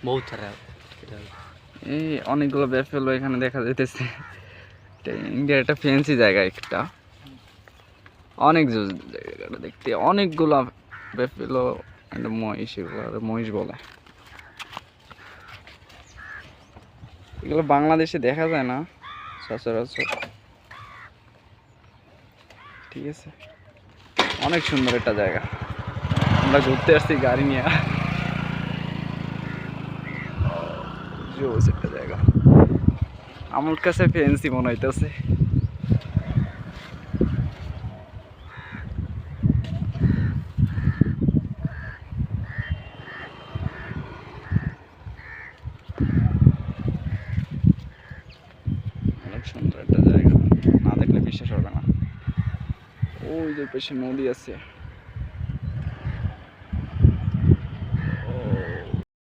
बहुत सारा এই অনেকগুলো ব্যাফেলো এখানে দেখা যাইতেছে। ইন্ডিয়ার একটা ফ্যান্সি জায়গা, একটা অনেক জায়গাটা দেখতে, অনেকগুলো ব্যাফেলো মহিষ, এগুলো মহিষ বলে। এগুলো বাংলাদেশে দেখা যায় না সচরাচর। ঠিক আছে, অনেক সুন্দর একটা জায়গা। আমরা ঘুরতে আসছি গাড়ি নিয়ে, জোস একটা জায়গা। আমার কাছে ফ্যান্সি মনে হইতেছে। অনেক সুন্দর একটা জায়গা, না দেখলে বিশ্বাস হবে না। ওই যে পাশে নদী আছে।